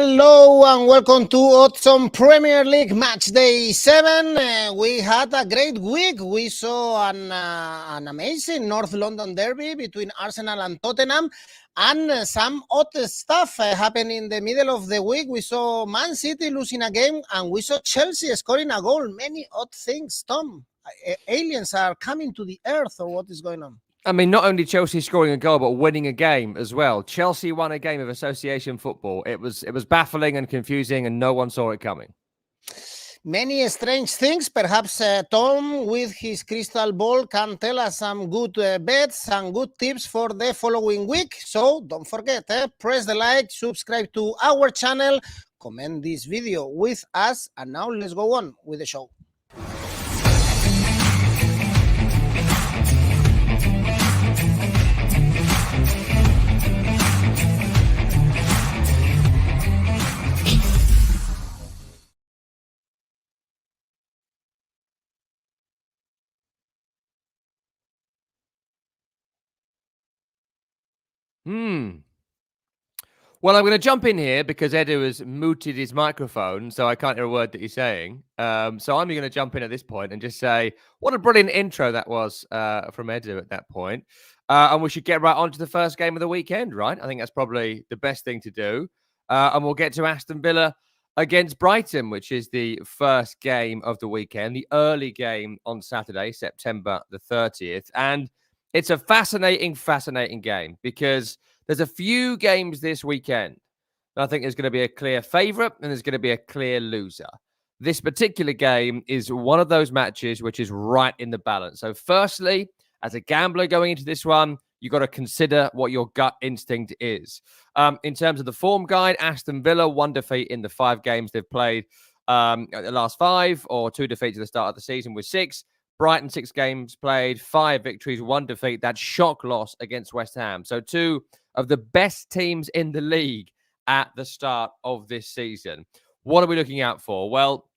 Hello and welcome to Odds Premier League Matchday 7. We had a great week. We saw an amazing North London derby between Arsenal and Tottenham, and some odd stuff happened in the middle of the week. We saw Man City losing a game, and we saw Chelsea scoring a goal. Many odd things. Tom, aliens are coming to the earth, or what is going on? I mean, not only Chelsea scoring a goal, but winning a game as well. Chelsea won a game of association football. It was baffling and confusing, and no one saw it coming. Many strange things. Perhaps Tom, with his crystal ball, can tell us some good bets and good tips for the following week. So don't forget, press the like, subscribe to our channel, comment this video with us, and now let's go on with the show. Well, I'm going to jump in here because Edu has muted his microphone, so I can't hear a word that he's saying. So I'm going to jump in at this point and just say, what a brilliant intro that was from Edu at that point. And we should get right on to the first game of the weekend, right? I think that's probably the best thing to do. And we'll get to Aston Villa against Brighton, which is the first game of the weekend, the early game on Saturday, September the 30th. And it's a fascinating game because there's a few games this weekend. I think there's going to be a clear favourite and there's going to be a clear loser. This particular game is one of those matches which is right in the balance. So firstly, as a gambler going into this one, you've got to consider what your gut instinct is. In terms of the form guide, Aston Villa, 1 defeat in the 5 games they've played the last 5, or 2 defeats at the start of the season with 6. Brighton, 6 games played, 5 victories, 1 defeat. That shock loss against West Ham. So 2 of the best teams in the league at the start of this season. What are we looking out for? Well,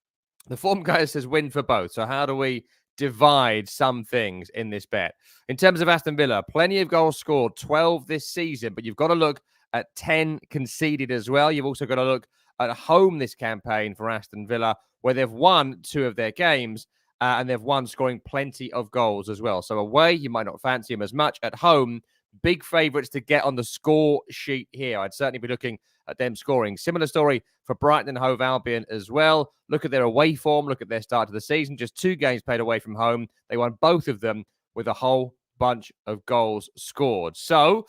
the form guide says win for both. So how do we divide some things in this bet? In terms of Aston Villa, plenty of goals scored, 12 this season, but you've got to look at 10 conceded as well. You've also got to look at home this campaign for Aston Villa, where they've won 2 of their games. And they've won scoring plenty of goals as well. So away, you might not fancy them as much. At home, big favourites to get on the score sheet here. I'd certainly be looking at them scoring. Similar story for Brighton and Hove Albion as well. Look at their away form. Look at their start of the season. Just 2 games played away from home. They won both of them with a whole bunch of goals scored. So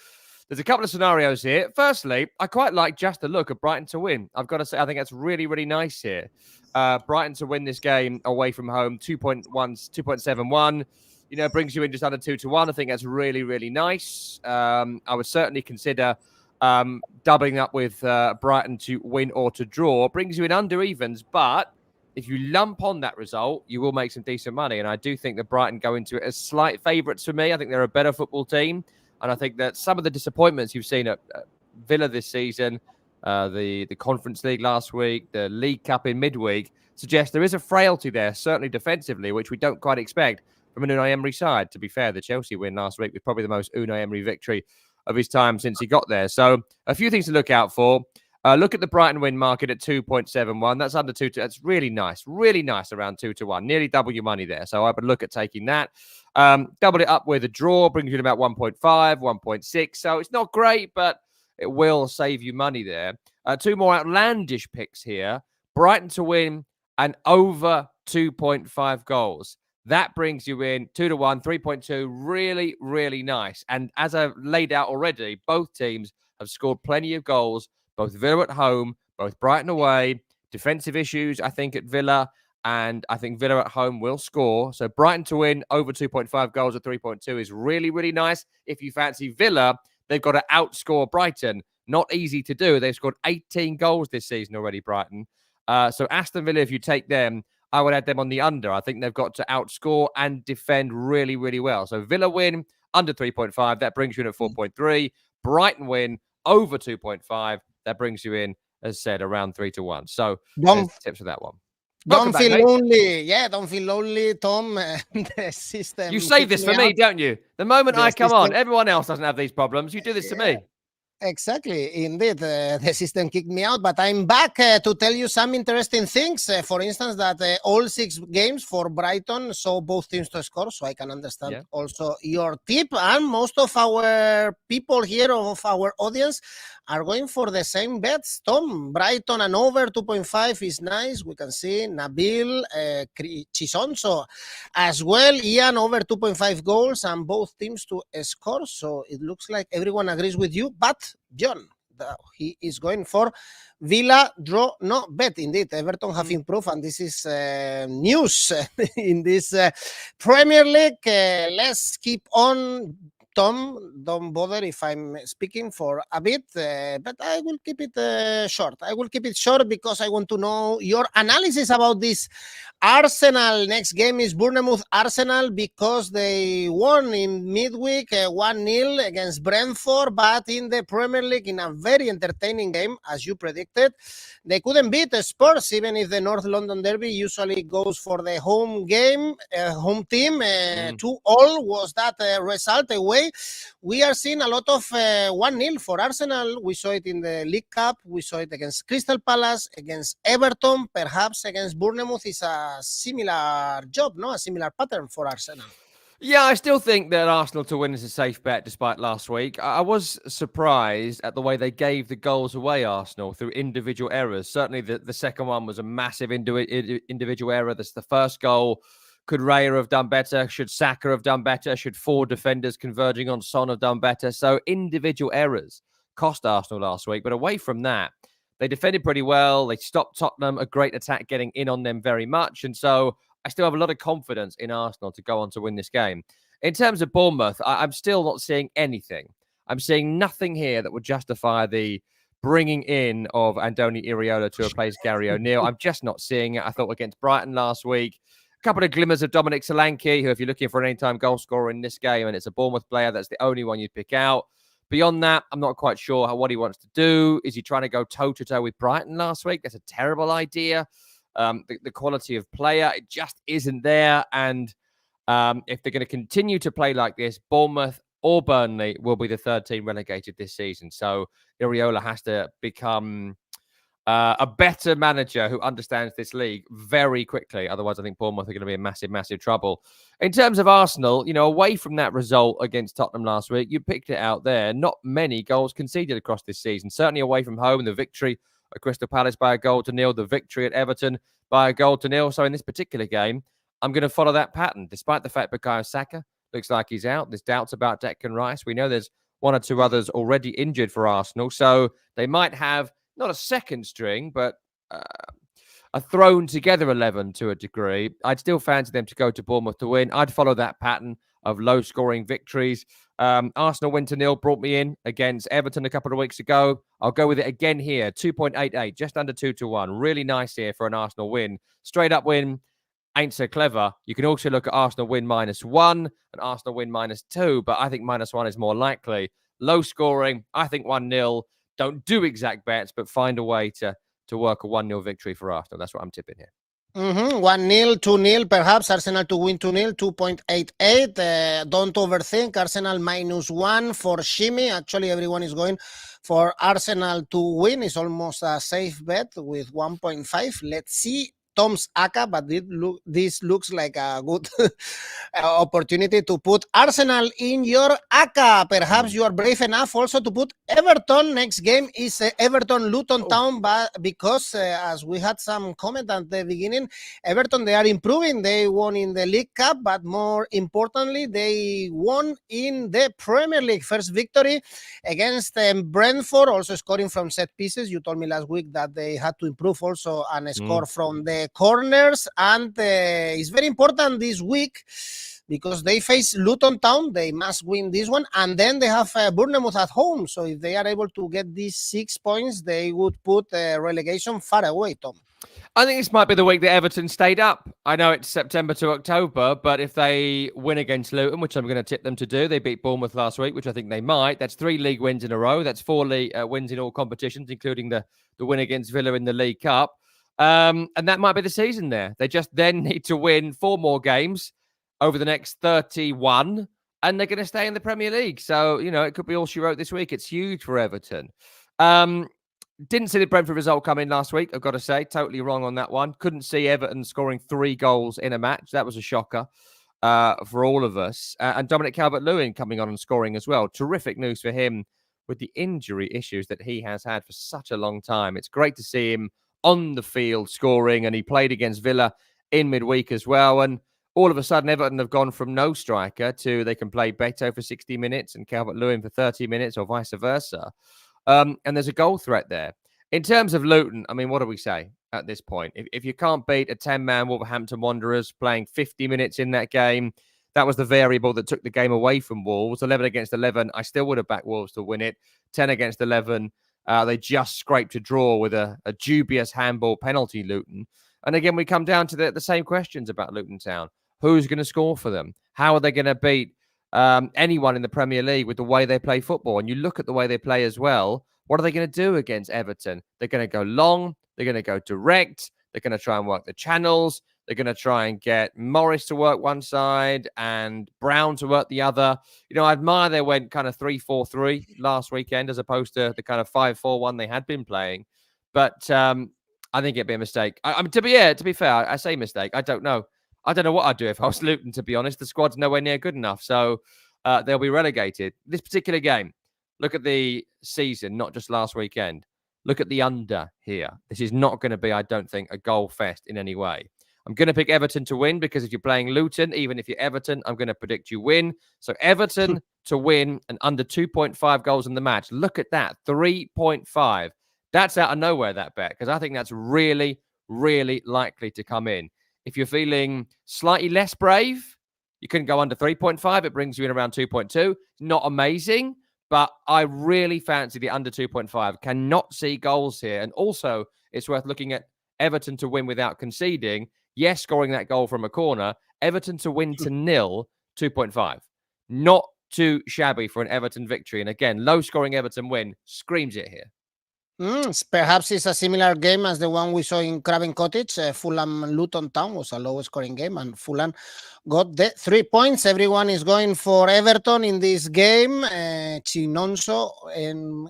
there's a couple of scenarios here. Firstly, I quite like just a look at Brighton to win. I've got to say, I think that's really, really nice here. Brighton to win this game away from home, 2.71. You know, brings you in just under 2-1. I think that's really, really nice. I would certainly consider doubling up with Brighton to win or to draw. Brings you in under evens, but if you lump on that result, you will make some decent money. And I do think that Brighton go into it as slight favourites for me. I think they're a better football team. And I think that some of the disappointments you've seen at Villa this season, the Conference League last week, the League Cup in midweek, suggest there is a frailty there, certainly defensively, which we don't quite expect from an Unai Emery side. To be fair, the Chelsea win last week was probably the most Unai Emery victory of his time since he got there. So a few things to look out for. Look at the Brighton win market at 2.71. That's under 2. That's really nice around 2-1. Nearly double your money there. So I would look at taking that. Double it up with a draw, brings you to about 1.5, 1.6. So it's not great, but it will save you money there. 2 more outlandish picks here. Brighton to win and over 2.5 goals. That brings you in 2-1, 3.2. Really, really nice. And as I've laid out already, both teams have scored plenty of goals. Both Villa at home, both Brighton away. Defensive issues, I think, at Villa. And I think Villa at home will score. So Brighton to win over 2.5 goals at 3.2 is really, really nice. If you fancy Villa, they've got to outscore Brighton. Not easy to do. They've scored 18 goals this season already, Brighton. So Aston Villa, if you take them, I would add them on the under. I think they've got to outscore and defend really, really well. So Villa win under 3.5. That brings you in at 4.3. Brighton win over 2.5. That brings you in, as said, around 3-1. So tips for that one. Don't feel lonely. Yeah, don't feel lonely, Tom. The system. You save this for me, don't you? The moment I come on, everyone else doesn't have these problems. You do this to me. Exactly, indeed. The system kicked me out, but I'm back to tell you some interesting things. For instance, that all 6 games for Brighton saw both teams to score, so I can understand also your tip. And most of our people here, of our audience, are going for the same bets. Tom, Brighton and over 2.5 is nice. We can see Nabil, Chisonso as well. Ian over 2.5 goals and both teams to score. So it looks like everyone agrees with you, but John, he is going for Villa draw no bet. Indeed, Everton have improved, and this is news in this Premier League. Let's keep on. Tom, don't bother if I'm speaking for a bit, but I will keep it short. I will keep it short because I want to know your analysis about this Arsenal. Next game is Bournemouth Arsenal because they won in midweek 1-0 against Brentford, but in the Premier League, in a very entertaining game, as you predicted, they couldn't beat the Spurs, even if the North London Derby usually goes for the home game, home team. 2-2 was that result away. We are seeing a lot of 1-0 for Arsenal. We saw it in the League Cup. We saw it against Crystal Palace, against Everton, perhaps against Bournemouth is a similar job, no? A similar pattern for Arsenal. Yeah, I still think that Arsenal to win is a safe bet despite last week. I was surprised at the way they gave the goals away, Arsenal, through individual errors. Certainly the second one was a massive individual error. That's the first goal. Could Raya have done better? Should Saka have done better? Should 4 defenders converging on Son have done better? So individual errors cost Arsenal last week. But away from that, they defended pretty well. They stopped Tottenham, a great attack getting in on them very much. And so I still have a lot of confidence in Arsenal to go on to win this game. In terms of Bournemouth, I'm still not seeing anything. I'm seeing nothing here that would justify the bringing in of Andoni Iraola to replace Gary O'Neill. I'm just not seeing it. I thought against Brighton last week, a couple of glimmers of Dominic Solanke, who, if you're looking for an anytime goal scorer in this game and it's a Bournemouth player, that's the only one you'd pick out. Beyond that, I'm not quite sure what he wants to do. Is he trying to go toe-to-toe with Brighton last week? That's a terrible idea. The quality of player, it just isn't there. And if they're going to continue to play like this, Bournemouth or Burnley will be the 3rd team relegated this season. So Iraola has to become a better manager who understands this league very quickly. Otherwise, I think Bournemouth are going to be in massive, massive trouble. In terms of Arsenal, away from that result against Tottenham last week, you picked it out there. Not many goals conceded across this season. Certainly away from home, the victory at Crystal Palace by a 1-0, the victory at Everton by a 1-0. So in this particular game, I'm going to follow that pattern. Despite the fact Bukayo Saka looks like he's out, there's doubts about Declan Rice. We know there's 1 or 2 others already injured for Arsenal. So they might have not a second string, but a thrown together 11 to a degree. I'd still fancy them to go to Bournemouth to win. I'd follow that pattern of low-scoring victories. Arsenal win to 0 brought me in against Everton a couple of weeks ago. I'll go with it again here, 2.88, just under 2-1. Really nice here for an Arsenal win. Straight-up win ain't so clever. You can also look at Arsenal win -1 and Arsenal win -2, but I think -1 is more likely. Low scoring, I think 1-0. Don't do exact bets, but find a way to work a 1-0 victory for Arsenal. That's what I'm tipping here. 1-0, 2-0, perhaps Arsenal to win 2-0, 2.88. Don't overthink. Arsenal -1 for Shimmy. Actually, everyone is going for Arsenal to win. It's almost a safe bet with 1.5. Let's see Tom's ACCA, but this looks like a good opportunity to put Arsenal in your ACCA. Perhaps you are brave enough also to put Everton. Next game is Everton Luton Town, but because as we had some comment at the beginning, Everton, they are improving. They won in the League Cup, but more importantly, they won in the Premier League. First victory against Brentford, also scoring from set pieces. You told me last week that they had to improve also and score from the corners, and it's very important this week because they face Luton Town. They must win this one, and then they have Bournemouth at home. So if they are able to get these 6 points, they would put relegation far away, Tom. I think this might be the week that Everton stayed up. I know it's September to October, but if they win against Luton, which I'm going to tip them to do, they beat Bournemouth last week, which I think they might. That's 3 league wins in a row. That's 4 league wins in all competitions, including the win against Villa in the League Cup. And that might be the season there. They just then need to win 4 more games over the next 31 and they're going to stay in the Premier League. So, it could be all she wrote this week. It's huge for Everton. Didn't see the Brentford result come in last week, I've got to say. Totally wrong on that one. Couldn't see Everton scoring 3 goals in a match. That was a shocker for all of us. And Dominic Calvert-Lewin coming on and scoring as well. Terrific news for him with the injury issues that he has had for such a long time. It's great to see him on the field scoring, and he played against Villa in midweek as well. And all of a sudden, Everton have gone from no striker to they can play Beto for 60 minutes and Calvert-Lewin for 30 minutes or vice versa. And there's a goal threat there. In terms of Luton, I mean, what do we say at this point? If you can't beat a 10-man Wolverhampton Wanderers playing 50 minutes in that game, that was the variable that took the game away from Wolves. 11 against 11, I still would have backed Wolves to win it. 10 against 11, they just scraped a draw with a dubious handball penalty, Luton. And again, we come down to the same questions about Luton Town. Who's going to score for them? How are they going to beat anyone in the Premier League with the way they play football? And you look at the way they play as well. What are they going to do against Everton? They're going to go long. They're going to go direct. They're going to try and work the channels. They're going to try and get Morris to work one side and Brown to work the other. I admire they went kind of 3-4-3 last weekend as opposed to the kind of 5-4-1 they had been playing. But I think it'd be a mistake. I mean, to be fair, I say mistake. I don't know. I don't know what I'd do if I was Luton, to be honest. The squad's nowhere near good enough. So they'll be relegated. This particular game, look at the season, not just last weekend. Look at the under here. This is not going to be, I don't think, a goal fest in any way. I'm going to pick Everton to win because if you're playing Luton, even if you're Everton, I'm going to predict you win. So Everton to win and under 2.5 goals in the match. Look at that, 3.5. That's out of nowhere, that bet, because I think that's really, really likely to come in. If you're feeling slightly less brave, you couldn't go under 3.5. It brings you in around 2.2. Not amazing, but I really fancy the under 2.5. Cannot see goals here. And also, it's worth looking at Everton to win without conceding. Yes, scoring that goal from a corner. Everton to win to 0, 2.5. Not too shabby for an Everton victory. And again, low-scoring Everton win screams it here. Perhaps it's a similar game as the one we saw in Craven Cottage. Fulham-Luton Town was a low-scoring game, and Fulham got the 3 points. Everyone is going for Everton in this game. Chinonso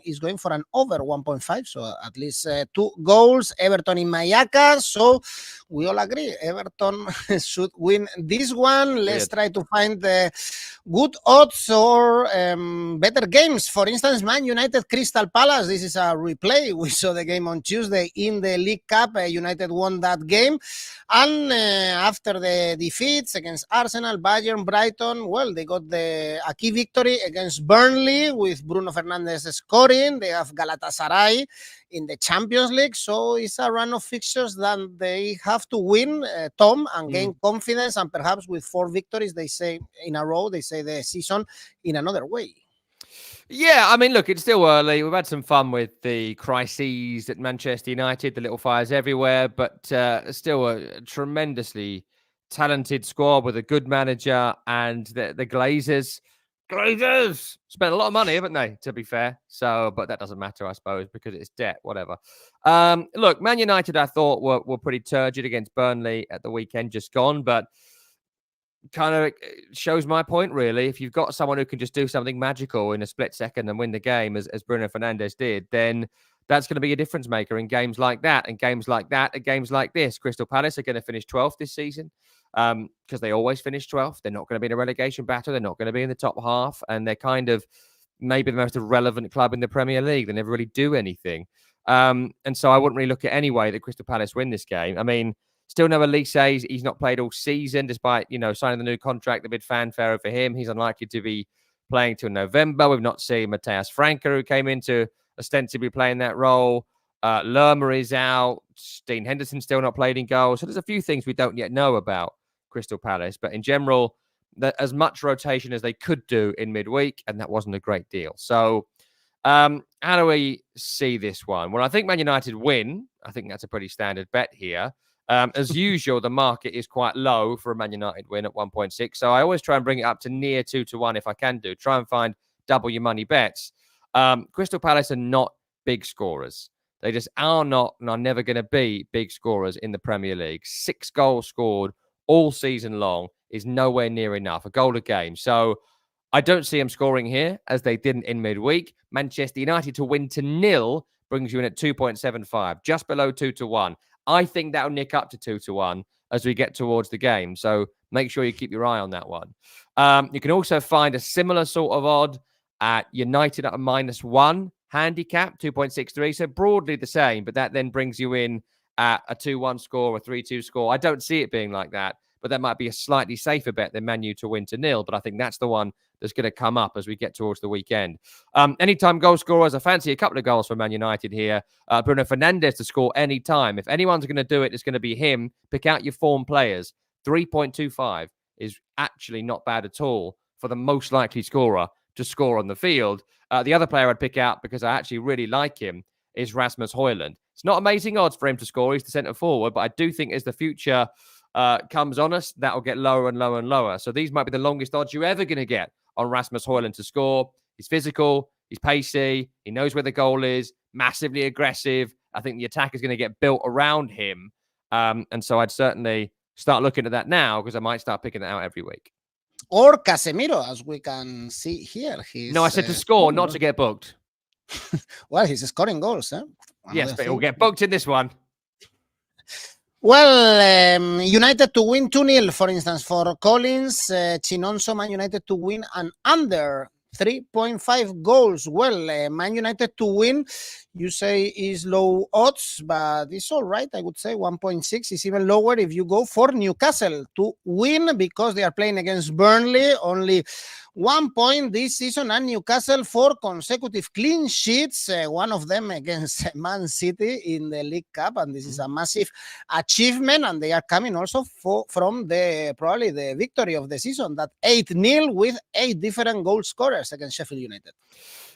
is going for an over 1.5, so at least 2 goals. Everton in Mayaka, so we all agree Everton should win this one. Let's try to find the good odds or better games. For instance, Man United Crystal Palace. This is a replay. We saw the game on Tuesday in the League Cup. United won that game. And after the defeats against Arsenal, Bayern, Brighton, well, they got a key victory against Burnley with Bruno Fernandes scoring. They have Galatasaray in the Champions League. So it's a run of fixtures that they have to win, Tom, and gain confidence. And perhaps with 4 victories, they say in a row, they say the season in another way. Yeah, I mean, look, it's still early. We've had some fun with the crises at Manchester United, the little fires everywhere, but still a tremendously talented squad with a good manager, and the Glazers spent a lot of money, haven't they, to be fair? So, but that doesn't matter, I suppose, because it's debt, whatever. Look, Man United, I thought, were pretty turgid against Burnley at the weekend just gone, but kind of shows my point, really. If you've got someone who can just do something magical in a split second and win the game, as Bruno Fernandes did, then that's going to be a difference maker in games like that, and games like that, and games like this. Crystal Palace are going to finish 12th this season because they always finish 12th. They're not going to be in a relegation battle. They're not going to be in the top half, and they're kind of maybe the most irrelevant club in the Premier League. They never really do anything. And so I wouldn't really look at any way that Crystal Palace win this game. I mean, still no Elise. He's not played all season, despite, signing the new contract, the big fanfare for him. He's unlikely to be playing till November. We've not seen Mateus Franca, who came in to ostensibly playing that role. Lerma is out. Dean Henderson still not played in goal. So there's a few things we don't yet know about Crystal Palace. But in general, as much rotation as they could do in midweek, and that wasn't a great deal. So how do we see this one? Well, I think Man United win. I think that's a pretty standard bet here. As usual, the market is quite low for a Man United win at 1.6. So I always try and bring it up to near 2-1 if I can do. Try and find double your money bets. Crystal Palace are not big scorers. They just are not and are never going to be big scorers in the Premier League. 6 goals scored all season long is nowhere near enough. A goal a game. So I don't see them scoring here, as they didn't in midweek. Manchester United to win to 0 brings you in at 2.75, just below 2-1. I think that'll nick up to 2-1 as we get towards the game. So make sure you keep your eye on that one. You can also find a similar sort of odd at United at a -1 handicap, 2.63. So broadly the same, but that then brings you in at a 2-1 score, a 3-2 score. I don't see it being like that, but that might be a slightly safer bet than Man U to win to 0. But I think that's the one that's going to come up as we get towards the weekend. Anytime goal scorers, I fancy a couple of goals for Man United here. Bruno Fernandes to score anytime. If anyone's going to do it, it's going to be him. Pick out your form players. 3.25 is actually not bad at all for the most likely scorer to score on the field. The other player I'd pick out, because I actually really like him, is Rasmus Højlund. It's not amazing odds for him to score. He's the centre forward, but I do think as the future comes on us, that will get lower and lower and lower. So these might be the longest odds you're ever going to get on Rasmus Højlund to score. He's physical, he's pacey, he knows where the goal is, massively aggressive. I think the attack is going to get built around him. And so I'd certainly start looking at that now, because I might start picking that out every week. Or Casemiro, as we can see here. No, I said to score, not to get booked. Well, he's scoring goals. Yes, but he'll get booked in this one. Well, United to win 2-0, for instance, for Collins. Chinonso, Man United to win and under 3.5 goals. Well, Man United to win, you say is low odds, but it's all right. I would say 1.6 is even lower if you go for Newcastle to win, because they are playing against Burnley. Only 1 point this season, and Newcastle 4 consecutive clean sheets, one of them against Man City in the League Cup, and this is a massive achievement. And they are coming also from probably the victory of the season, that 8-0 with 8 different goal scorers against Sheffield United.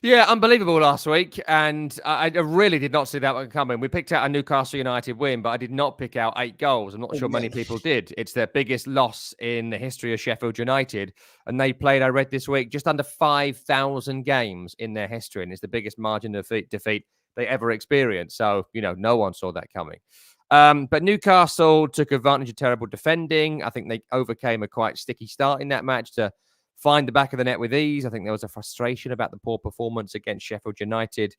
Yeah, unbelievable last week, and I really did not see that one coming. We picked out a Newcastle United win, but I did not pick out 8 goals. I'm not sure many people did. It's their biggest loss in the history of Sheffield United, and they played, I read this week, just under 5,000 games in their history, and it's the biggest margin of defeat they ever experienced. So, no one saw that coming. But Newcastle took advantage of terrible defending. I think they overcame a quite sticky start in that match to find the back of the net with ease. I think there was a frustration about the poor performance against Sheffield United.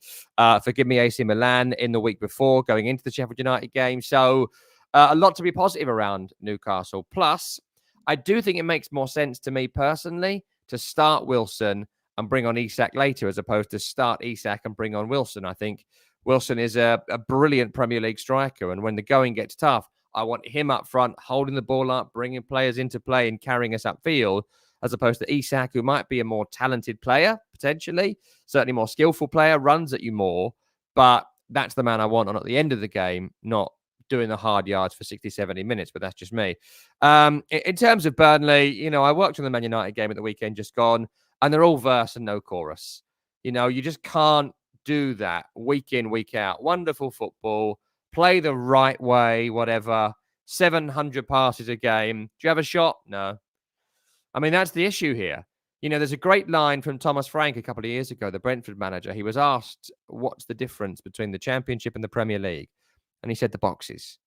Forgive me, AC Milan in the week before going into the Sheffield United game. So a lot to be positive around Newcastle. Plus, I do think it makes more sense to me personally to start Wilson and bring on Isak later, as opposed to start Isak and bring on Wilson. I think Wilson is a brilliant Premier League striker. And when the going gets tough, I want him up front, holding the ball up, bringing players into play and carrying us upfield, as opposed to Isak, who might be a more talented player, potentially, certainly more skillful player, runs at you more, but that's the man I want on at the end of the game, not doing the hard yards for 60, 70 minutes, but that's just me. In terms of Burnley, I worked on the Man United game at the weekend just gone, and they're all verse and no chorus. You just can't do that week in, week out. Wonderful football, play the right way, whatever, 700 passes a game. Do you have a shot? No. I mean, that's the issue here. There's a great line from Thomas Frank a couple of years ago, the Brentford manager. He was asked, what's the difference between the Championship and the Premier League? And he said, the boxes.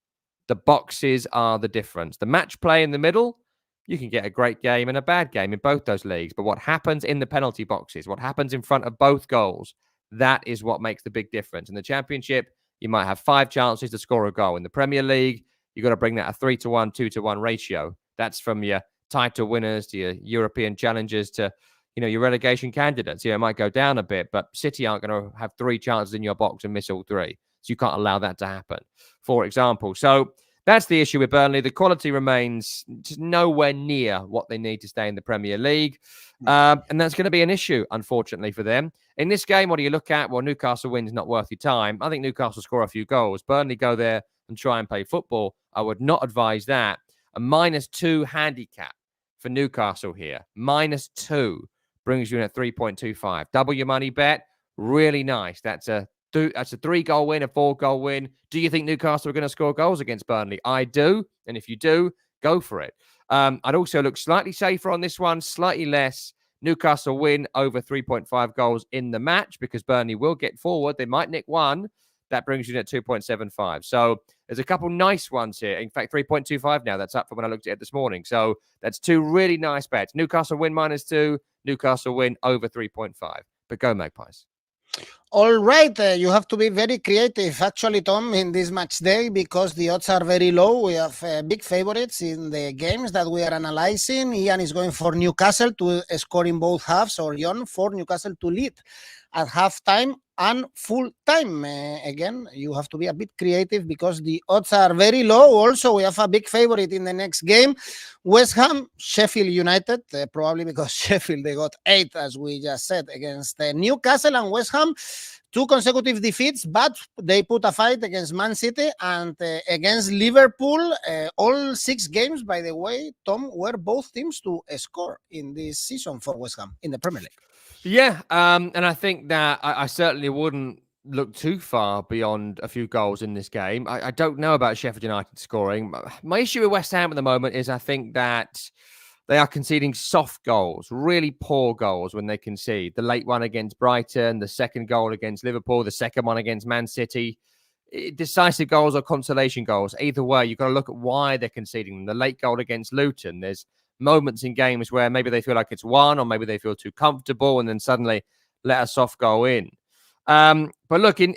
The boxes are the difference. The match play in the middle, you can get a great game and a bad game in both those leagues. But what happens in the penalty boxes, what happens in front of both goals, that is what makes the big difference. In the Championship, you might have 5 chances to score a goal. In the Premier League, you've got to bring that a 3-1, 2-1 ratio. That's from your title winners to your European challengers to, your relegation candidates. It might go down a bit, but City aren't going to have 3 chances in your box and miss all 3. So you can't allow that to happen, for example. So that's the issue with Burnley. The quality remains just nowhere near what they need to stay in the Premier League. And that's going to be an issue, unfortunately, for them. In this game, what do you look at? Well, Newcastle wins, not worth your time. I think Newcastle score a few goals. Burnley go there and try and play football. I would not advise that. A -2 handicap for Newcastle here. -2 brings you in at 3.25. Double your money bet. Really nice. That's a 3-goal win, a 4-goal win. Do you think Newcastle are going to score goals against Burnley? I do. And if you do, go for it. I'd also look slightly safer on this one, slightly less. Newcastle win over 3.5 goals in the match, because Burnley will get forward. They might nick 1. That brings you in at 2.75. So there's a couple nice ones here. In fact, 3.25 now. That's up from when I looked at it this morning. So that's two really nice bets. Newcastle win -2, Newcastle win over 3.5. But go Magpies. All right, you have to be very creative, actually, Tom, in this match day because the odds are very low. We have big favorites in the games that we are analyzing. Ian is going for Newcastle to score in both halves, or John for Newcastle to lead at halftime and full time. Again, you have to be a bit creative because the odds are very low. Also, we have a big favorite in the next game. West Ham, Sheffield United, probably because Sheffield, they got 8, as we just said, against Newcastle, and West Ham, 2 consecutive defeats, but they put a fight against Man City and against Liverpool. All 6 games, by the way, Tom, were both teams to score in this season for West Ham in the Premier League. Yeah, and I think that I certainly wouldn't look too far beyond a few goals in this game. I don't know about Sheffield United scoring. My issue with West Ham at the moment is I think that they are conceding soft goals, really poor goals when they concede. The late one against Brighton, the second goal against Liverpool, the second one against Man City. Decisive goals or consolation goals. Either way, you've got to look at why they're conceding them. The late goal against Luton, there's moments in games where maybe they feel like it's one, or maybe they feel too comfortable and then suddenly let a soft goal in. But look, in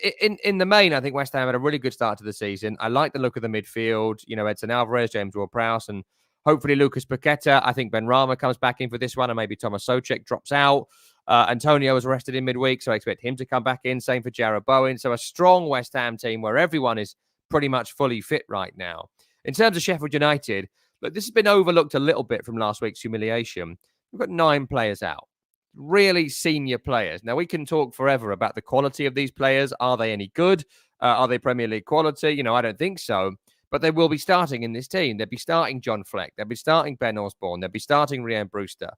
the main, I think West Ham had a really good start to the season. I like the look of the midfield. You know, Edson Alvarez, James Ward-Prowse, and hopefully Lucas Paqueta. I think Ben Rama comes back in for this one, and maybe Thomas Soucek drops out. Antonio was arrested in midweek, so I expect him to come back in. Same for Jarrod Bowen. So a strong West Ham team where everyone is pretty much fully fit right now. In terms of Sheffield United, look, this has been overlooked a little bit from last week's humiliation. We've got 9 players out. Really senior players. Now, we can talk forever about the quality of these players. Are they any good? Are they Premier League quality? You know, I don't think so. But they will be starting in this team. They'll be starting John Fleck. They'll be starting Ben Osborne. They'll be starting Rhian Brewster.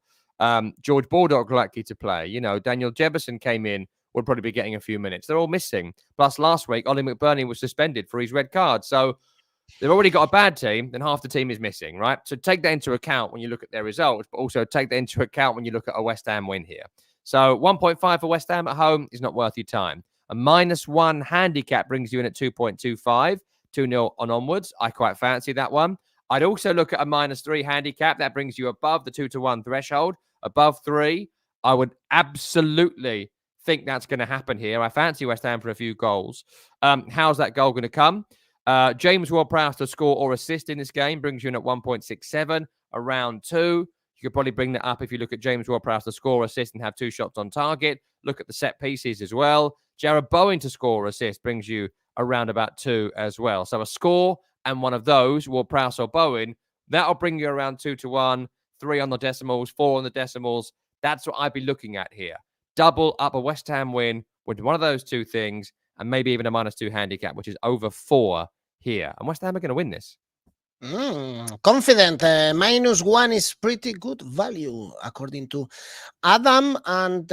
George Baldock likely to play. You know, Daniel Jefferson came in, would probably be getting a few minutes. They're all missing. Plus, last week, Ollie McBurney was suspended for his red card. So they've already got a bad team, then half the team is missing, right? So take that into account when you look at their results, but also take that into account when you look at a West Ham win here. So 1.5 for West Ham at home is not worth your time. A -1 handicap brings you in at 2.25, 2-0 on onwards. I quite fancy that one. I'd also look at a -3 handicap. That brings you above the 2-1 threshold. Above 3, I would absolutely think that's going to happen here. I fancy West Ham for a few goals. How's that goal going to come? James Ward-Prowse to score or assist in this game brings you in at 1.67, around 2. You could probably bring that up if you look at James Ward-Prowse to score or assist and have 2 shots on target. Look at the set pieces as well. Jarrod Bowen to score or assist brings you around about 2 as well. So a score and one of those, Ward-Prowse or Bowen, that'll bring you around 2-1, 3 on the decimals, 4 on the decimals. That's what I'd be looking at here. Double up a West Ham win with one of those 2 things, and maybe even a -2 handicap, which is over 4 here. And West Ham are going to win this. Confident. -1 is pretty good value, according to Adam. And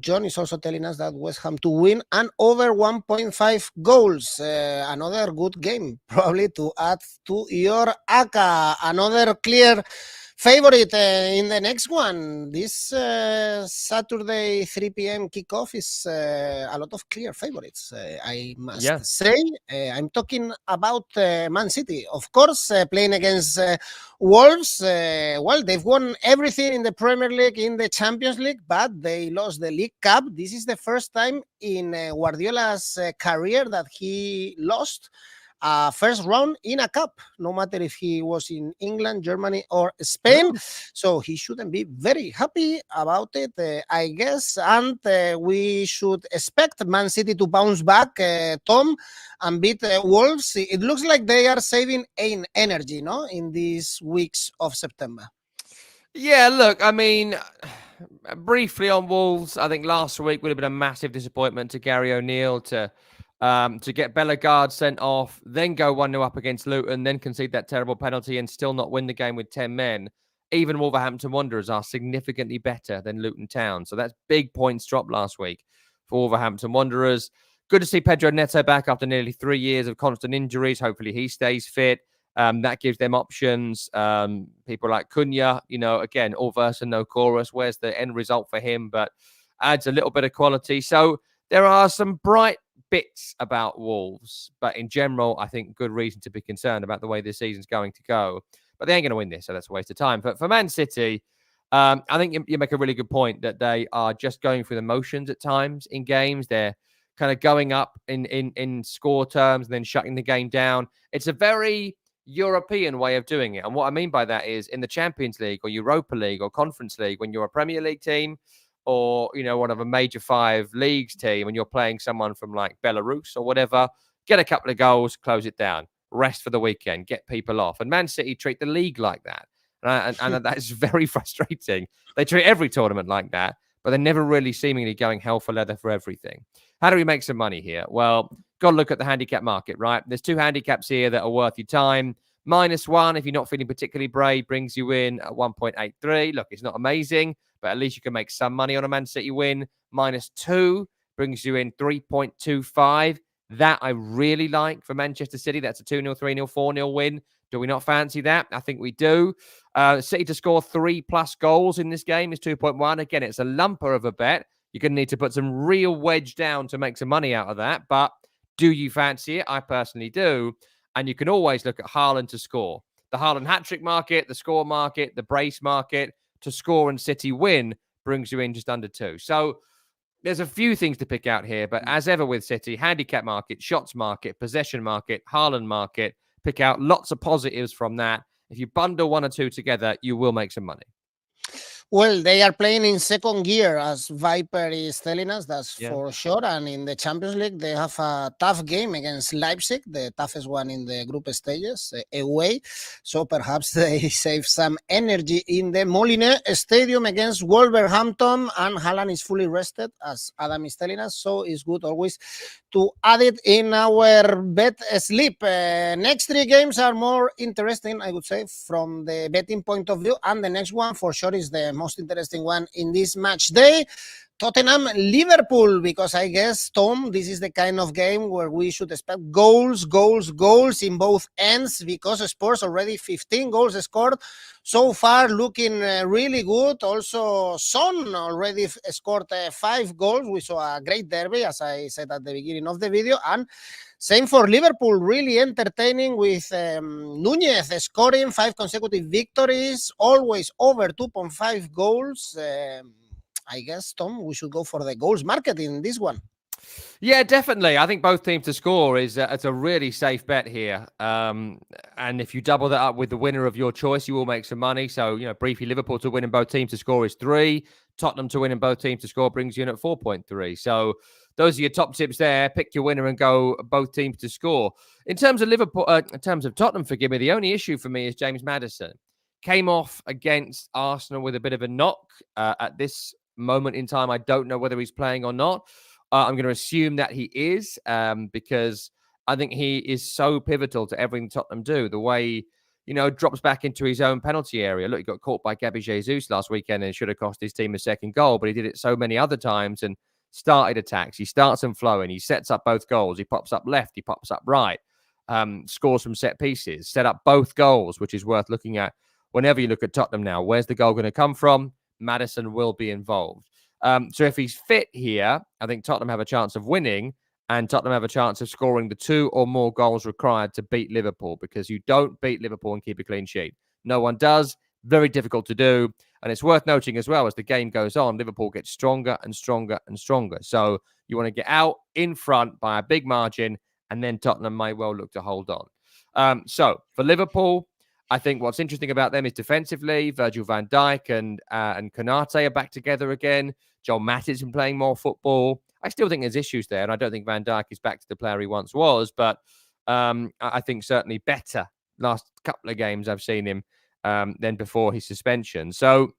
John is also telling us that West Ham to win and over 1.5 goals. Another good game, probably to add to your ACCA. Another clear favorite in the next one. This Saturday 3 p.m. kickoff is a lot of clear favorites, I must say. I'm talking about Man City, of course, playing against Wolves. Well, they've won everything in the Premier League, in the Champions League, but they lost the League Cup. This is the first time in Guardiola's career that he lost first round in a cup, no matter if he was in England, Germany, or Spain. So he shouldn't be very happy about it, I guess. And we should expect Man City to bounce back, Tom, and beat Wolves. It looks like they are saving energy, no, in these weeks of September. Yeah, look, I mean, briefly on Wolves, I think last week would have been a massive disappointment to Gary O'Neill to get Bellegarde sent off, then go 1-0 up against Luton, then concede that terrible penalty and still not win the game with 10 men. Even Wolverhampton Wanderers are significantly better than Luton Town. So that's big points dropped last week for Wolverhampton Wanderers. Good to see Pedro Neto back after nearly 3 years of constant injuries. Hopefully he stays fit. That gives them options. People like Cunha, you know, again, all verse and no chorus. Where's the end result for him? But adds a little bit of quality. So there are some bright bits about Wolves, but in general, I think good reason to be concerned about the way this season's going to go. But they ain't going to win this, so that's a waste of time. But for Man City, I think you make a really good point that they are just going through the motions at times in games. They're kind of going up in score terms and then shutting the game down. It's a very European way of doing it. And what I mean by that is in the Champions League or Europa League or Conference League, when you're a Premier League team or, one of a major 5 leagues team and you're playing someone from like Belarus or whatever, get a couple of goals, close it down, rest for the weekend, get people off. And Man City treat the league like that. And that is very frustrating. They treat every tournament like that, but they're never really seemingly going hell for leather for everything. How do we make some money here? Well, got to look at the handicap market, right? There's 2 handicaps here that are worth your time. -1, if you're not feeling particularly brave, brings you in at 1.83. Look, it's not amazing, but at least you can make some money on a Man City win. -2 brings you in 3.25. That I really like for Manchester City. That's a 2-0, 3-0, 4-0 win. Do we not fancy that? I think we do. City to score 3+ goals in this game is 2.1. Again, it's a lumper of a bet. You're going to need to put some real wedge down to make some money out of that. But do you fancy it? I personally do. And you can always look at Haaland to score. The Haaland hat-trick market, the score market, the brace market, to score and City win brings you in just under 2. So there's a few things to pick out here. But as ever with City, handicap market, shots market, possession market, Haaland market, pick out lots of positives from that. If you bundle 1 or 2 together, you will make some money. Well, they are playing in second gear, as Viper is telling us, that's for sure. And in the Champions League, they have a tough game against Leipzig, the toughest one in the group stages, away. So perhaps they save some energy in the Molineux Stadium against Wolverhampton. And Haaland is fully rested, as Adam is telling us. So it's good always to add it in our bet slip. Next 3 games are more interesting, I would say, from the betting point of view. And the next one, for sure, is the most interesting one in this match day. Tottenham, Liverpool, because I guess, Tom, this is the kind of game where we should expect goals in both ends, because Spurs already 15 goals scored so far, looking really good. Also, Son already scored 5 goals. We saw a great derby, as I said at the beginning of the video, and same for Liverpool, really entertaining with Núñez scoring 5 consecutive victories, always over 2.5 goals. I guess, Tom, we should go for the goals market in this one. Yeah, definitely. I think both teams to score is it's a really safe bet here. And if you double that up with the winner of your choice, you will make some money. So, briefly, Liverpool to win in both teams to score is 3. Tottenham to win in both teams to score brings you in at 4.3. So those are your top tips there. Pick your winner and go both teams to score. In terms of Tottenham, forgive me, the only issue for me is James Maddison. Came off against Arsenal with a bit of a knock at this moment in time. I don't know whether he's playing or not. I'm going to assume that he is because I think he is so pivotal to everything Tottenham do. The way, drops back into his own penalty area. Look, he got caught by Gabby Jesus last weekend and it should have cost his team a second goal, but he did it so many other times and started attacks. He starts them flowing. He sets up both goals. He pops up left. He pops up right. Scores from set pieces. Set up both goals, which is worth looking at whenever you look at Tottenham now. Where's the goal going to come from? Maddison will be involved. So if he's fit here, I think Tottenham have a chance of winning and Tottenham have a chance of scoring the 2 or more goals required to beat Liverpool, because you don't beat Liverpool and keep a clean sheet. No one does. Very difficult to do. And it's worth noting as well, as the game goes on, Liverpool gets stronger and stronger and stronger. So you want to get out in front by a big margin, and then Tottenham may well look to hold on. So for Liverpool, I think what's interesting about them is defensively, Virgil van Dijk and Konate are back together again. Joel Matip's been playing more football. I still think there's issues there, and I don't think Van Dijk is back to the player he once was, but I think certainly better last couple of games I've seen him than before his suspension. So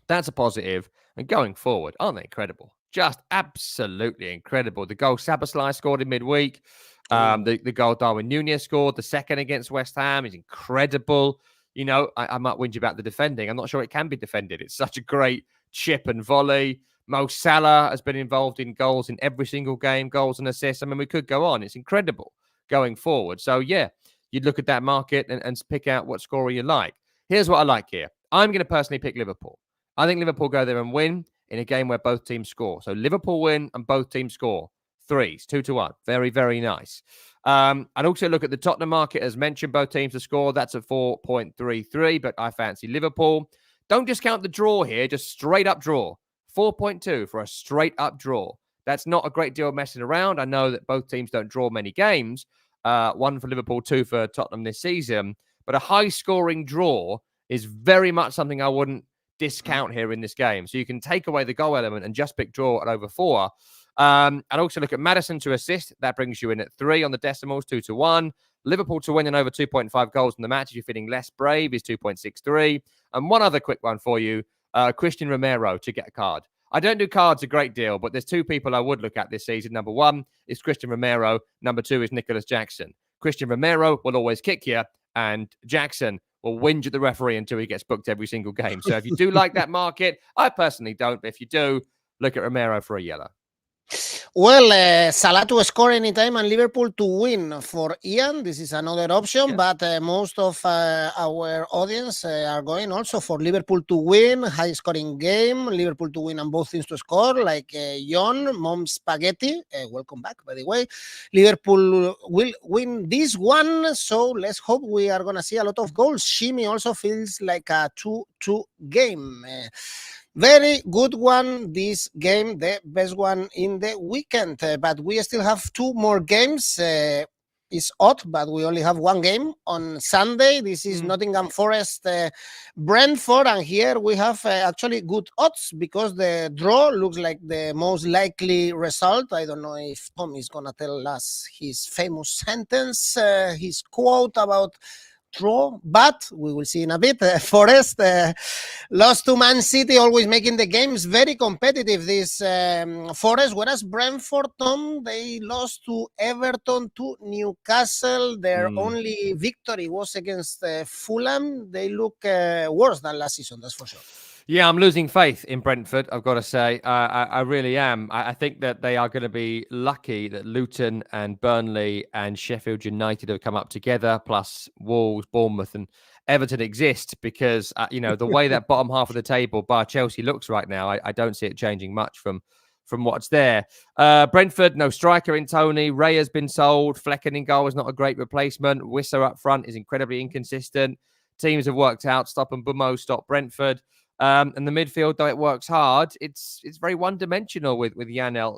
that's a positive. And going forward, aren't they incredible? Just absolutely incredible. The goal Szoboszlai scored in midweek. The goal Darwin Núñez scored, the second against West Ham, is incredible. I might whinge about the defending. I'm not sure it can be defended. It's such a great chip and volley. Mo Salah has been involved in goals in every single game, goals and assists. I mean, we could go on. It's incredible going forward. So, yeah, you'd look at that market and pick out what scorer you like. Here's what I like here. I'm going to personally pick Liverpool. I think Liverpool go there and win in a game where both teams score. So Liverpool win and both teams score. threes, 2-1. Very, very nice. And also look at the Tottenham market, as mentioned, both teams to score. That's at 4.33, but I fancy Liverpool. Don't discount the draw here, just straight up draw. 4.2 for a straight up draw. That's not a great deal of messing around. I know that both teams don't draw many games. One for Liverpool, 2 for Tottenham this season. But a high-scoring draw is very much something I wouldn't discount here in this game. So you can take away the goal element and just pick draw at over 4. And also look at Maddison to assist. That brings you in at 3 on the decimals, 2-1. Liverpool to win and over 2.5 goals in the match if you're feeling less brave is 2.63. And one other quick one for you, Christian Romero to get a card. I don't do cards a great deal, but there's 2 people I would look at this season. Number 1 is Christian Romero. Number 2 is Nicholas Jackson. Christian Romero will always kick you, and Jackson will whinge at the referee until he gets booked every single game. So if you do like that market, I personally don't, but if you do, look at Romero for a yellow. Well, Salah to score anytime and Liverpool to win for Ian. This is another option, but most of our audience are going also for Liverpool to win, high-scoring game, Liverpool to win and both teams to score, like John, Mom Spaghetti. Welcome back, by the way. Liverpool will win this one, so let's hope we are going to see a lot of goals. Shimi also feels like a 2-2 game. Very good one, this game, the best one in the weekend. But we still have 2 more games. It's odd, but we only have 1 game on Sunday. This is Nottingham Forest, Brentford. And here we have actually good odds because the draw looks like the most likely result. I don't know if Tom is going to tell us his famous sentence, his quote about draw, but we will see in a bit. Forest lost to Man City, always making the games very competitive, this Forest, whereas Brentford, Tom, they lost to Everton, to Newcastle. Their only victory was against Fulham. They look worse than last season, that's for sure. Yeah, I'm losing faith in Brentford, I've got to say. I really am. I think that they are going to be lucky that Luton and Burnley and Sheffield United have come up together, plus Wolves, Bournemouth and Everton exist because, the way that bottom half of the table, bar Chelsea, looks right now, I don't see it changing much from what's there. Brentford, no striker in Tony. Ray has been sold. Flecken in goal is not a great replacement. Wisser up front is incredibly inconsistent. Teams have worked out. Stop and Bumo, stop Brentford. And the midfield, though it works hard, it's very one-dimensional with Janelt,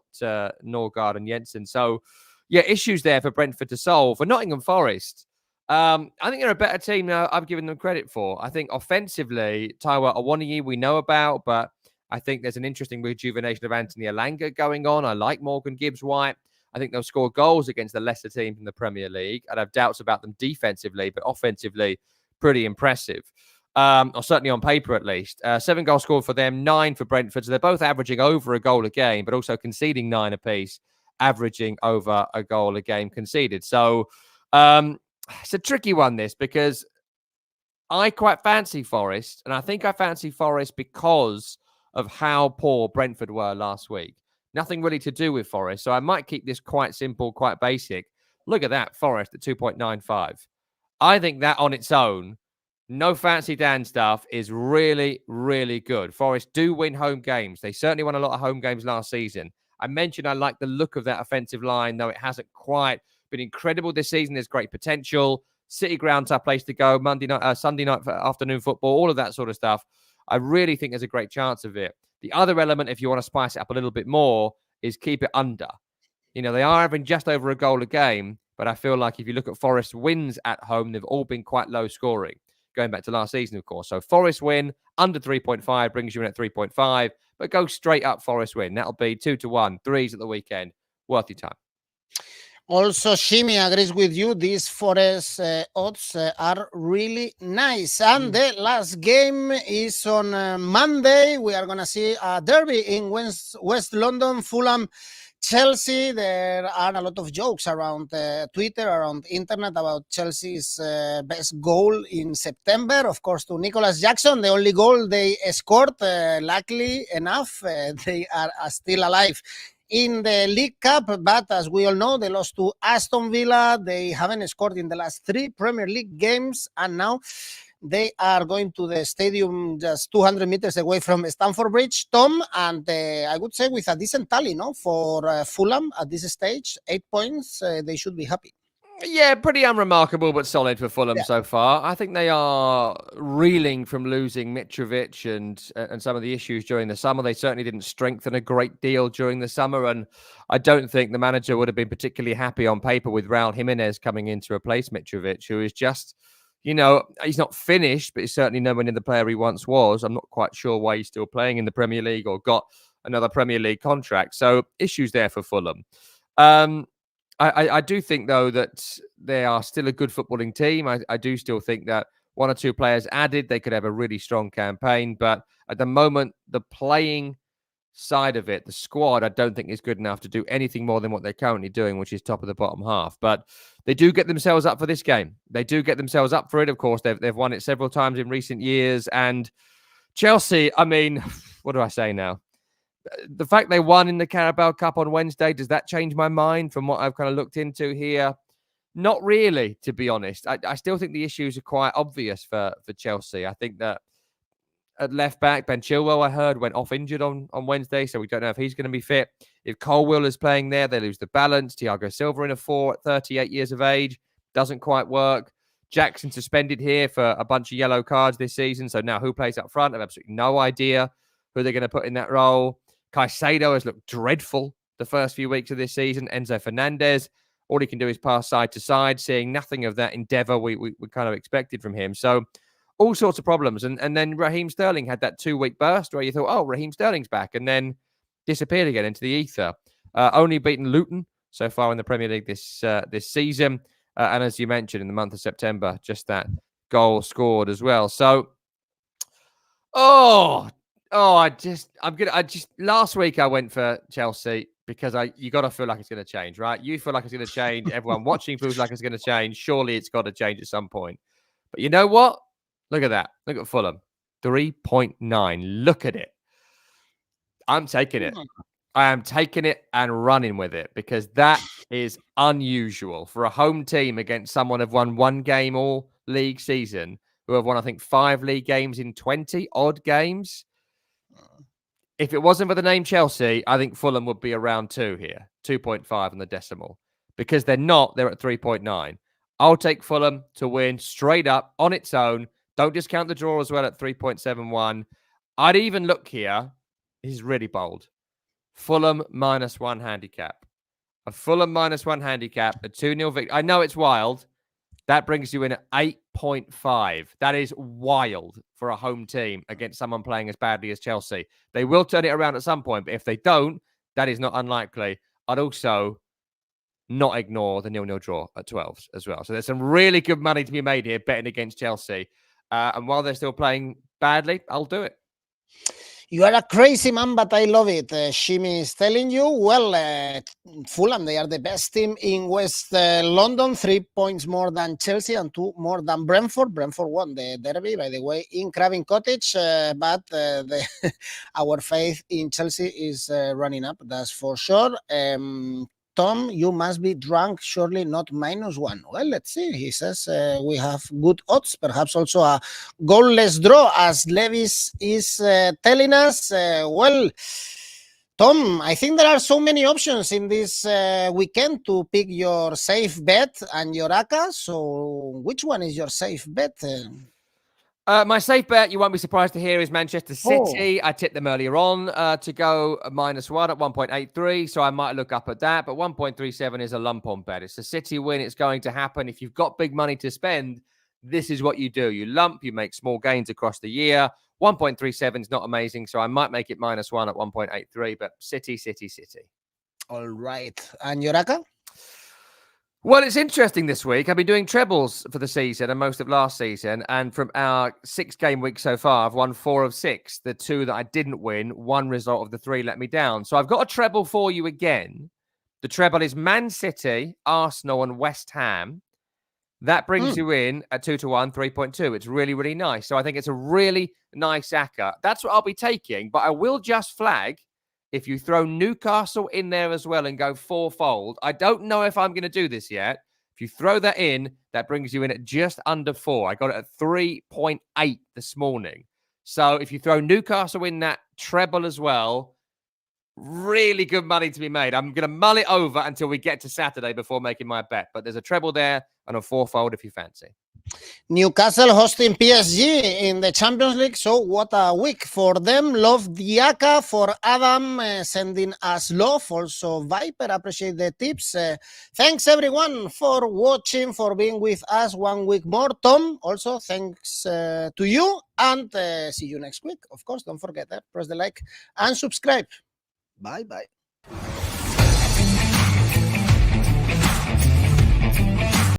Norgard and Jensen. So, yeah, issues there for Brentford to solve. For Nottingham Forest, I think they're a better team now I've given them credit for. I think offensively, Taiwo Awoniyi we know about, but I think there's an interesting rejuvenation of Anthony Elanga going on. I like Morgan Gibbs-White. I think they'll score goals against the lesser teams in the Premier League. I'd have doubts about them defensively, but offensively, pretty impressive. Or certainly on paper at least. 7 goals scored for them, 9 for Brentford. So they're both averaging over a goal a game, but also conceding 9 apiece, averaging over a goal a game conceded. So it's a tricky one, this, because I quite fancy Forest, and I think I fancy Forest because of how poor Brentford were last week. Nothing really to do with Forest, so I might keep this quite simple, quite basic. Look at that, Forest at 2.95. I think that on its own, no fancy Dan stuff, is really, really good. Forest do win home games. They certainly won a lot of home games last season. I mentioned I like the look of that offensive line, though it hasn't quite been incredible this season. There's great potential. City ground, tough place to go. Sunday night afternoon football, all of that sort of stuff. I really think there's a great chance of it. The other element, if you want to spice it up a little bit more, is keep it under. They are having just over a goal a game, but I feel like if you look at Forest wins at home, they've all been quite low scoring, going back to last season, of course. So Forest win, under 3.5, brings you in at 3.5, but go straight up Forest win. That'll be 2-1, 3s at the weekend. Worth your time. Also, Shimi agrees with you. These Forest odds are really nice. And the last game is on Monday. We are going to see a derby in West London, Fulham, Chelsea. There are a lot of jokes around Twitter, around internet about Chelsea's best goal in September, of course, to Nicholas Jackson. The only goal they scored, luckily enough, they are still alive in the League Cup, but as we all know, they lost to Aston Villa. They haven't scored in the last 3 Premier League games, and now They are going to the stadium just 200 meters away from Stamford Bridge, Tom, and I would say with a decent tally, no, for Fulham at this stage, 8 points, they should be happy. Yeah, pretty unremarkable, but solid for Fulham Yeah. so far. I think they are reeling from losing Mitrovic and some of the issues during the summer. They certainly didn't strengthen a great deal during the summer, and I don't think the manager would have been particularly happy on paper with Raul Jimenez coming in to replace Mitrovic, who is just, you know, he's not finished, but he's certainly nowhere near the player he once was. I'm not quite sure why he's still playing in the Premier League or got another Premier League contract. So issues there for Fulham. I do think, though, that they are still a good footballing team. I do still think that one or two players added, they could have a really strong campaign. But at the moment, the playing side of it, the squad, I don't think is good enough to do anything more than what they're currently doing, which is top of the bottom half. But they do get themselves up for this game. They do get themselves up for it. Of course, they've won it several times in recent years. And Chelsea, I mean, what do I say now? The fact they won in the Carabao Cup on Wednesday, does that change my mind from what I've kind of looked into here? Not really, to be honest. I still think the issues are quite obvious for Chelsea. I think that at left back, Ben Chilwell, I heard, went off injured on Wednesday, so we don't know if he's going to be fit. If Colwill is playing there, they lose the balance. Thiago Silva in a 4 at 38 years of age. Doesn't quite work. Jackson suspended here for a bunch of yellow cards this season, so now who plays up front? I have absolutely no idea who they're going to put in that role. Caicedo has looked dreadful the first few weeks of this season. Enzo Fernandez, all he can do is pass side to side, seeing nothing of that endeavour we kind of expected from him. So all sorts of problems. And then Raheem Sterling had that 2-week burst where you thought, oh, Raheem Sterling's back, and then disappeared again into the ether. Only beaten Luton so far in the Premier League this season. And as you mentioned, in the month of September, just that goal scored as well. So, last week I went for Chelsea because you got to feel like it's going to change, right? You feel like it's going to change. Everyone watching feels like it's going to change. Surely it's got to change at some point. But you know what? Look at that. Look at Fulham. 3.9. Look at it. I'm taking it. I am taking it and running with it because that is unusual for a home team against someone who've won one game all league season, who have won, I think, 5 league games in 20 odd games. If it wasn't for the name Chelsea, I think Fulham would be around 2 here, 2.5 on the decimal, because they're not. They're at 3.9. I'll take Fulham to win straight up on its own. Don't discount the draw as well at 3.71. I'd even look here. This is really bold. Fulham -1 handicap. A Fulham -1 handicap, a 2-0 victory. I know it's wild. That brings you in at 8.5. That is wild for a home team against someone playing as badly as Chelsea. They will turn it around at some point, but if they don't, that is not unlikely. I'd also not ignore the 0-0 draw at 12 as well. So there's some really good money to be made here betting against Chelsea. And while they're still playing badly, I'll do it. You are a crazy man, but I love it. Shimi is telling you, well, Fulham, they are the best team in West London, 3 points more than Chelsea and 2 more than Brentford. Brentford won the derby, by the way, in Craven Cottage, but our faith in Chelsea is running up, that's for sure. Tom, you must be drunk, surely not -1. Well, let's see. He says we have good odds, perhaps also a goalless draw, as Levis is telling us. Well, Tom, I think there are so many options in this weekend to pick your safe bet and your ACCA. So which one is your safe bet? My safe bet, you won't be surprised to hear, is Manchester City. I tipped them earlier on to go -1 at 1.83, so I might look up at that. But 1.37 is a lump-on bet. It's a City win. It's going to happen. If you've got big money to spend, this is what you do. You lump, you make small gains across the year. 1.37 is not amazing, so I might make it -1 at 1.83, but City. All right. And your ACCA? Well, it's interesting this week. I've been doing trebles for the season and most of last season. And from our 6-game week so far, I've won 4 of 6. The 2 that I didn't win, 1 result of the 3 let me down. So I've got a treble for you again. The treble is Man City, Arsenal, and West Ham. That brings you in at 2-1, 3.2. It's really, really nice. So I think it's a really nice ACCA. That's what I'll be taking. But I will just flag, if you throw Newcastle in there as well and go 4-fold, I don't know if I'm going to do this yet. If If you throw that in, that brings you in at just under 4. I got it at 3.8 this morning. So if you throw Newcastle in that treble as well, really good money to be made. I'm going to mull it over until we get to Saturday before making my bet. But there's a treble there and a fourfold if you fancy. Newcastle hosting PSG in the Champions League. So what a week for them. Love the ACCA for Adam sending us love. Also Viper, appreciate the tips. Thanks everyone for watching, for being with us one week more. Tom, also thanks to you, and see you next week. Of course, don't forget, press the like and subscribe. Bye-bye.